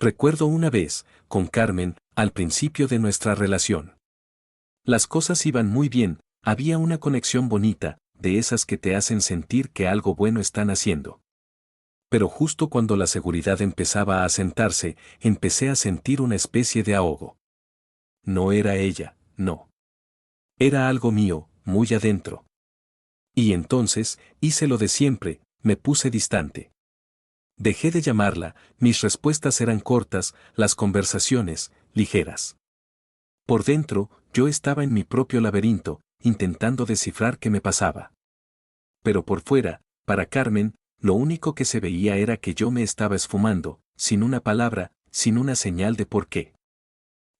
Recuerdo una vez, con Carmen, al principio de nuestra relación. Las cosas iban muy bien, había una conexión bonita, de esas que te hacen sentir que algo bueno están haciendo. Pero justo cuando la seguridad empezaba a asentarse, empecé a sentir una especie de ahogo. No era ella, no. Era algo mío, muy adentro. Y entonces, hice lo de siempre, me puse distante. Dejé de llamarla, mis respuestas eran cortas, las conversaciones, ligeras. Por dentro, yo estaba en mi propio laberinto, intentando descifrar qué me pasaba. Pero por fuera, para Carmen, lo único que se veía era que yo me estaba esfumando, sin una palabra, sin una señal de por qué.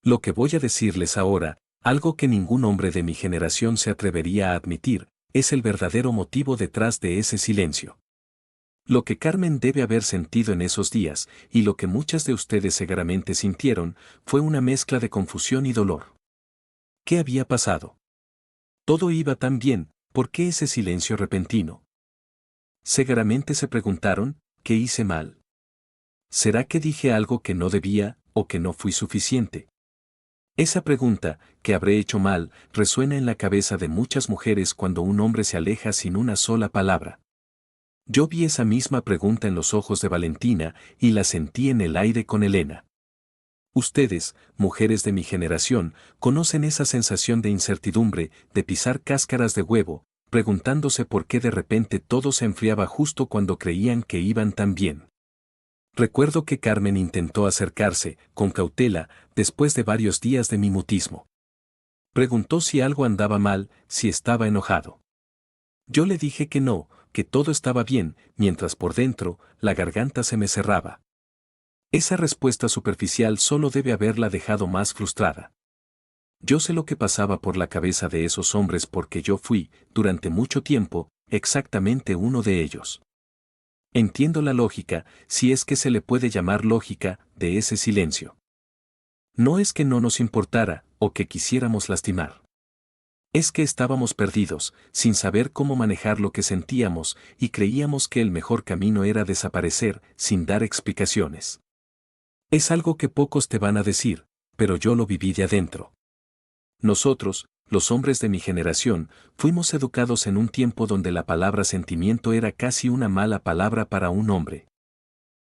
Lo que voy a decirles ahora, algo que ningún hombre de mi generación se atrevería a admitir, es el verdadero motivo detrás de ese silencio. Lo que Carmen debe haber sentido en esos días, y lo que muchas de ustedes seguramente sintieron, fue una mezcla de confusión y dolor. ¿Qué había pasado? Todo iba tan bien, ¿por qué ese silencio repentino? Seguramente se preguntaron, ¿qué hice mal? ¿Será que dije algo que no debía, o que no fui suficiente? Esa pregunta, ¿qué habré hecho mal?, resuena en la cabeza de muchas mujeres cuando un hombre se aleja sin una sola palabra. Yo vi esa misma pregunta en los ojos de Valentina y la sentí en el aire con Elena. Ustedes, mujeres de mi generación, conocen esa sensación de incertidumbre, de pisar cáscaras de huevo, preguntándose por qué de repente todo se enfriaba justo cuando creían que iban tan bien. Recuerdo que Carmen intentó acercarse, con cautela, después de varios días de mi mutismo. Preguntó si algo andaba mal, si estaba enojado. Yo le dije que no, que todo estaba bien, mientras por dentro, la garganta se me cerraba. Esa respuesta superficial solo debe haberla dejado más frustrada. Yo sé lo que pasaba por la cabeza de esos hombres porque yo fui, durante mucho tiempo, exactamente uno de ellos. Entiendo la lógica, si es que se le puede llamar lógica, de ese silencio. No es que no nos importara, o que quisiéramos lastimar. Es que estábamos perdidos, sin saber cómo manejar lo que sentíamos, y creíamos que el mejor camino era desaparecer, sin dar explicaciones. Es algo que pocos te van a decir, pero yo lo viví de adentro. Nosotros, los hombres de mi generación, fuimos educados en un tiempo donde la palabra sentimiento era casi una mala palabra para un hombre.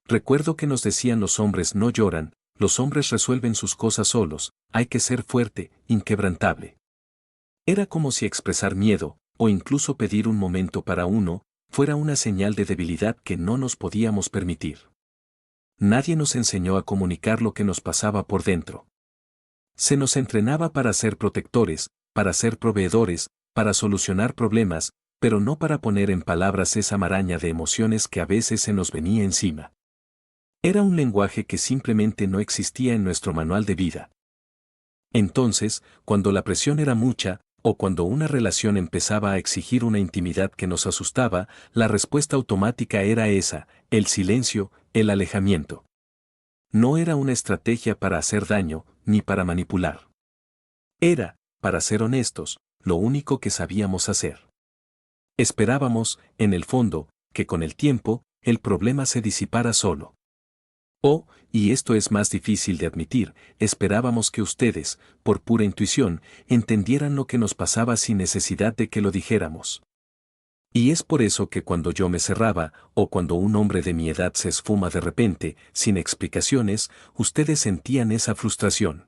Recuerdo que nos decían los hombres no lloran, los hombres resuelven sus cosas solos, hay que ser fuerte, inquebrantable. Era como si expresar miedo, o incluso pedir un momento para uno, fuera una señal de debilidad que no nos podíamos permitir. Nadie nos enseñó a comunicar lo que nos pasaba por dentro. Se nos entrenaba para ser protectores, para ser proveedores, para solucionar problemas, pero no para poner en palabras esa maraña de emociones que a veces se nos venía encima. Era un lenguaje que simplemente no existía en nuestro manual de vida. Entonces, cuando la presión era mucha, o cuando una relación empezaba a exigir una intimidad que nos asustaba, la respuesta automática era esa, el silencio, el alejamiento. No era una estrategia para hacer daño, ni para manipular. Era, para ser honestos, lo único que sabíamos hacer. Esperábamos, en el fondo, que con el tiempo, el problema se disipara solo. O, y esto es más difícil de admitir, esperábamos que ustedes, por pura intuición, entendieran lo que nos pasaba sin necesidad de que lo dijéramos. Y es por eso que cuando yo me cerraba, o cuando un hombre de mi edad se esfuma de repente, sin explicaciones, ustedes sentían esa frustración.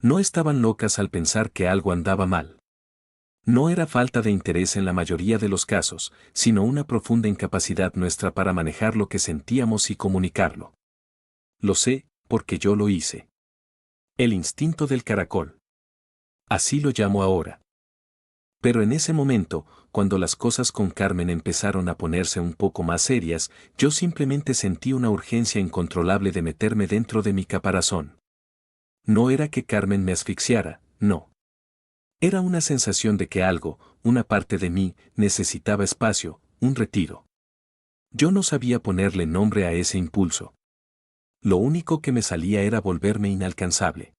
No estaban locas al pensar que algo andaba mal. No era falta de interés en la mayoría de los casos, sino una profunda incapacidad nuestra para manejar lo que sentíamos y comunicarlo. Lo sé, porque yo lo hice. El instinto del caracol. Así lo llamo ahora. Pero en ese momento, cuando las cosas con Carmen empezaron a ponerse un poco más serias, yo simplemente sentí una urgencia incontrolable de meterme dentro de mi caparazón. No era que Carmen me asfixiara, no. Era una sensación de que algo, una parte de mí, necesitaba espacio, un retiro. Yo no sabía ponerle nombre a ese impulso. Lo único que me salía era volverme inalcanzable.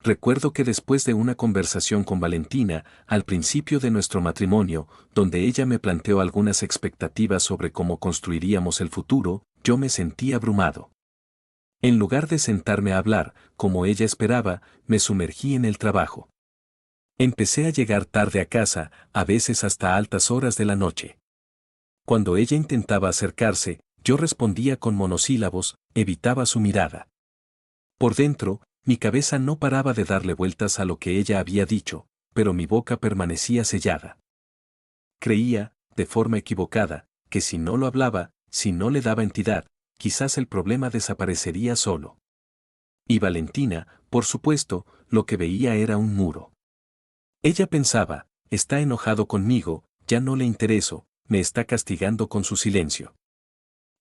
Recuerdo que después de una conversación con Valentina, al principio de nuestro matrimonio, donde ella me planteó algunas expectativas sobre cómo construiríamos el futuro, yo me sentí abrumado. En lugar de sentarme a hablar, como ella esperaba, me sumergí en el trabajo. Empecé a llegar tarde a casa, a veces hasta altas horas de la noche. Cuando ella intentaba acercarse, yo respondía con monosílabos, evitaba su mirada. Por dentro, mi cabeza no paraba de darle vueltas a lo que ella había dicho, pero mi boca permanecía sellada. Creía, de forma equivocada, que si no lo hablaba, si no le daba entidad, quizás el problema desaparecería solo. Y Valentina, por supuesto, lo que veía era un muro. Ella pensaba, está enojado conmigo, ya no le intereso, me está castigando con su silencio.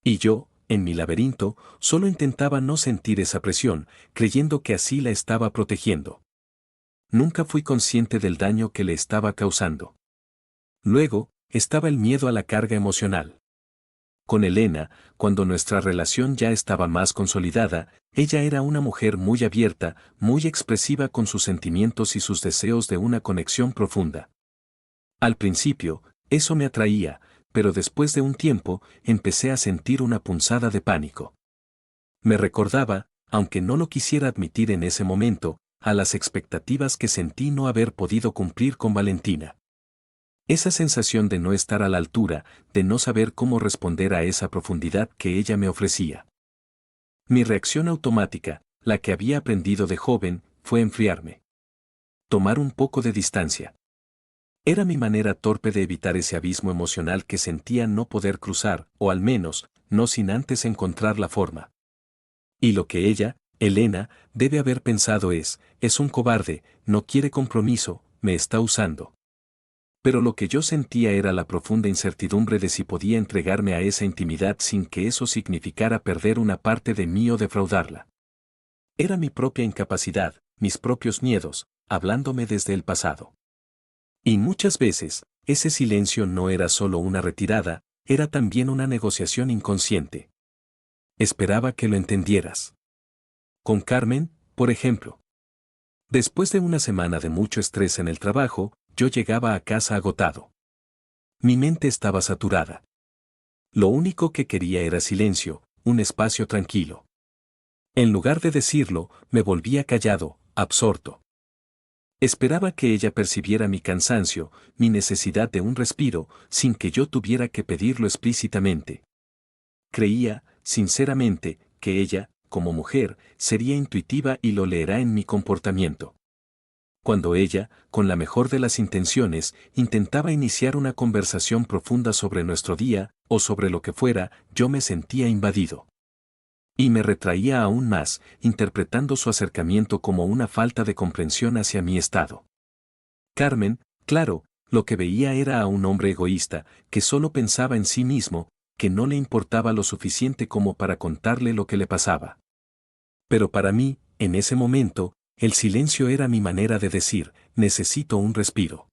Y yo, en mi laberinto, solo intentaba no sentir esa presión, creyendo que así la estaba protegiendo. Nunca fui consciente del daño que le estaba causando. Luego, estaba el miedo a la carga emocional. Con Elena, cuando nuestra relación ya estaba más consolidada, ella era una mujer muy abierta, muy expresiva con sus sentimientos y sus deseos de una conexión profunda. Al principio, eso me atraía, pero después de un tiempo, empecé a sentir una punzada de pánico. Me recordaba, aunque no lo quisiera admitir en ese momento, a las expectativas que sentí no haber podido cumplir con Valentina. Esa sensación de no estar a la altura, de no saber cómo responder a esa profundidad que ella me ofrecía. Mi reacción automática, la que había aprendido de joven, fue enfriarme. Tomar un poco de distancia. Era mi manera torpe de evitar ese abismo emocional que sentía no poder cruzar, o al menos, no sin antes encontrar la forma. Y lo que ella, Elena, debe haber pensado es un cobarde, no quiere compromiso, me está usando. Pero lo que yo sentía era la profunda incertidumbre de si podía entregarme a esa intimidad sin que eso significara perder una parte de mí o defraudarla. Era mi propia incapacidad, mis propios miedos, hablándome desde el pasado. Y muchas veces, ese silencio no era solo una retirada, era también una negociación inconsciente. Esperaba que lo entendieras. Con Carmen, por ejemplo. Después de una semana de mucho estrés en el trabajo, yo llegaba a casa agotado. Mi mente estaba saturada. Lo único que quería era silencio, un espacio tranquilo. En lugar de decirlo, me volvía callado, absorto. Esperaba que ella percibiera mi cansancio, mi necesidad de un respiro, sin que yo tuviera que pedirlo explícitamente. Creía, sinceramente, que ella, como mujer, sería intuitiva y lo leerá en mi comportamiento. Cuando ella, con la mejor de las intenciones, intentaba iniciar una conversación profunda sobre nuestro día, o sobre lo que fuera, yo me sentía invadido. Y me retraía aún más, interpretando su acercamiento como una falta de comprensión hacia mi estado. Carmen, claro, lo que veía era a un hombre egoísta, que solo pensaba en sí mismo, que no le importaba lo suficiente como para contarle lo que le pasaba. Pero para mí, en ese momento, el silencio era mi manera de decir, necesito un respiro.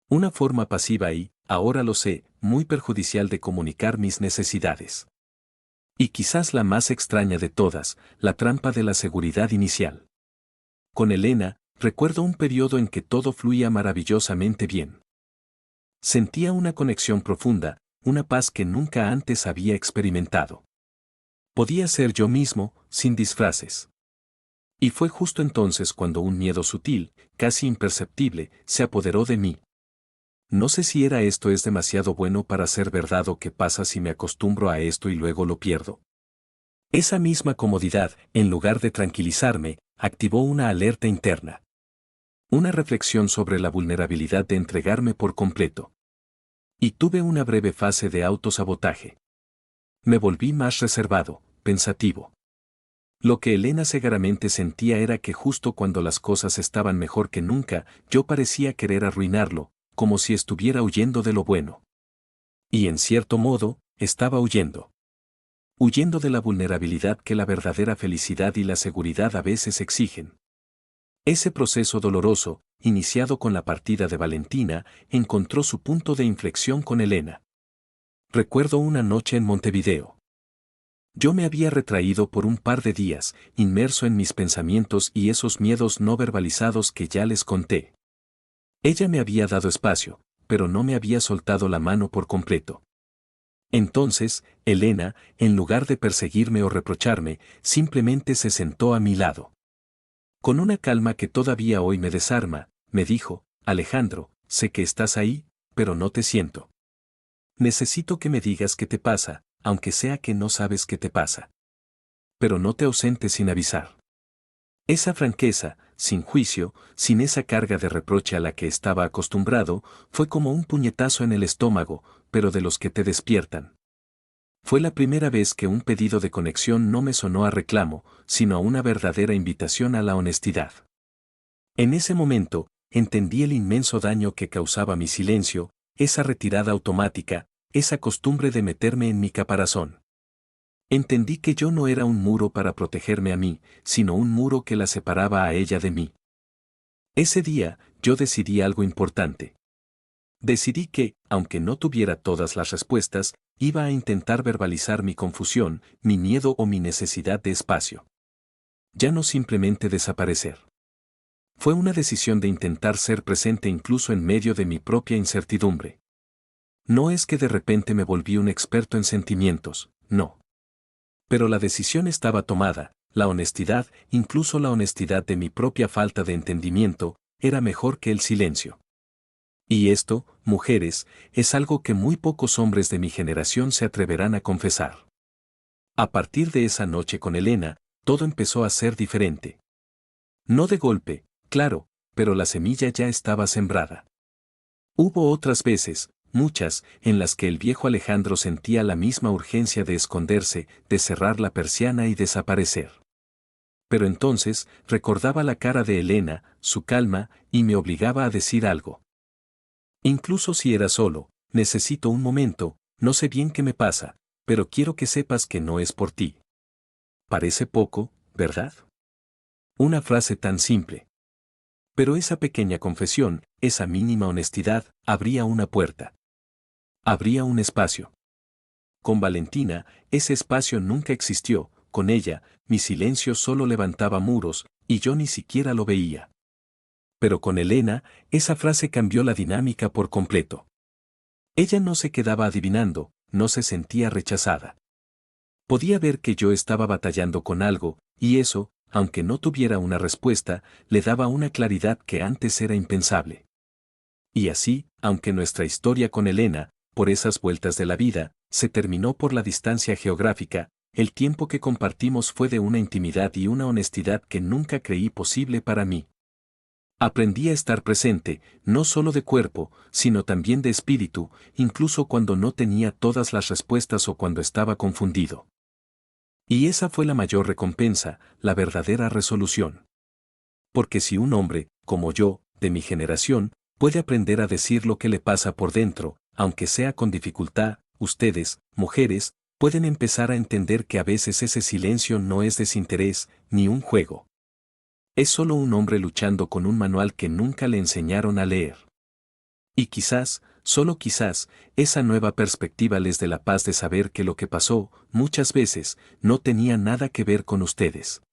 Una forma pasiva y, ahora lo sé, muy perjudicial de comunicar mis necesidades. Y quizás la más extraña de todas, la trampa de la seguridad inicial. Con Elena, recuerdo un periodo en que todo fluía maravillosamente bien. Sentía una conexión profunda, una paz que nunca antes había experimentado. Podía ser yo mismo, sin disfraces. Y fue justo entonces cuando un miedo sutil, casi imperceptible, se apoderó de mí. No sé si esto es demasiado bueno para ser verdad o qué pasa si me acostumbro a esto y luego lo pierdo. Esa misma comodidad, en lugar de tranquilizarme, activó una alerta interna. Una reflexión sobre la vulnerabilidad de entregarme por completo. Y tuve una breve fase de autosabotaje. Me volví más reservado, pensativo. Lo que Elena cegaramente sentía era que justo cuando las cosas estaban mejor que nunca, yo parecía querer arruinarlo, como si estuviera huyendo de lo bueno. Y en cierto modo, estaba huyendo. Huyendo de la vulnerabilidad que la verdadera felicidad y la seguridad a veces exigen. Ese proceso doloroso, iniciado con la partida de Valentina, encontró su punto de inflexión con Elena. Recuerdo una noche en Montevideo. Yo me había retraído por un par de días, inmerso en mis pensamientos y esos miedos no verbalizados que ya les conté. Ella me había dado espacio, pero no me había soltado la mano por completo. Entonces, Elena, en lugar de perseguirme o reprocharme, simplemente se sentó a mi lado. Con una calma que todavía hoy me desarma, me dijo: Alejandro, sé que estás ahí, pero no te siento. Necesito que me digas qué te pasa, aunque sea que no sabes qué te pasa. Pero no te ausentes sin avisar. Esa franqueza, sin juicio, sin esa carga de reproche a la que estaba acostumbrado, fue como un puñetazo en el estómago, pero de los que te despiertan. Fue la primera vez que un pedido de conexión no me sonó a reclamo, sino a una verdadera invitación a la honestidad. En ese momento, entendí el inmenso daño que causaba mi silencio, esa retirada automática, esa costumbre de meterme en mi caparazón. Entendí que yo no era un muro para protegerme a mí, sino un muro que la separaba a ella de mí. Ese día, yo decidí algo importante. Decidí que, aunque no tuviera todas las respuestas, iba a intentar verbalizar mi confusión, mi miedo o mi necesidad de espacio. Ya no simplemente desaparecer. Fue una decisión de intentar ser presente incluso en medio de mi propia incertidumbre. No es que de repente me volví un experto en sentimientos, no. Pero la decisión estaba tomada, la honestidad, incluso la honestidad de mi propia falta de entendimiento, era mejor que el silencio. Y esto, mujeres, es algo que muy pocos hombres de mi generación se atreverán a confesar. A partir de esa noche con Elena, todo empezó a ser diferente. No de golpe, claro, pero la semilla ya estaba sembrada. Hubo otras veces, muchas, en las que el viejo Alejandro sentía la misma urgencia de esconderse, de cerrar la persiana y desaparecer. Pero entonces, recordaba la cara de Elena, su calma, y me obligaba a decir algo. Incluso si era solo: necesito un momento, no sé bien qué me pasa, pero quiero que sepas que no es por ti. Parece poco, ¿verdad? Una frase tan simple. Pero esa pequeña confesión, esa mínima honestidad, abría una puerta. Abría un espacio. Con Valentina, ese espacio nunca existió; con ella, mi silencio solo levantaba muros, y yo ni siquiera lo veía. Pero con Elena, esa frase cambió la dinámica por completo. Ella no se quedaba adivinando, no se sentía rechazada. Podía ver que yo estaba batallando con algo, y eso, aunque no tuviera una respuesta, le daba una claridad que antes era impensable. Y así, aunque nuestra historia con Elena, por esas vueltas de la vida, se terminó por la distancia geográfica, el tiempo que compartimos fue de una intimidad y una honestidad que nunca creí posible para mí. Aprendí a estar presente, no solo de cuerpo, sino también de espíritu, incluso cuando no tenía todas las respuestas o cuando estaba confundido. Y esa fue la mayor recompensa, la verdadera resolución. Porque si un hombre, como yo, de mi generación, puede aprender a decir lo que le pasa por dentro, aunque sea con dificultad, ustedes, mujeres, pueden empezar a entender que a veces ese silencio no es desinterés, ni un juego. Es solo un hombre luchando con un manual que nunca le enseñaron a leer. Y quizás, solo quizás, esa nueva perspectiva les dé la paz de saber que lo que pasó, muchas veces, no tenía nada que ver con ustedes.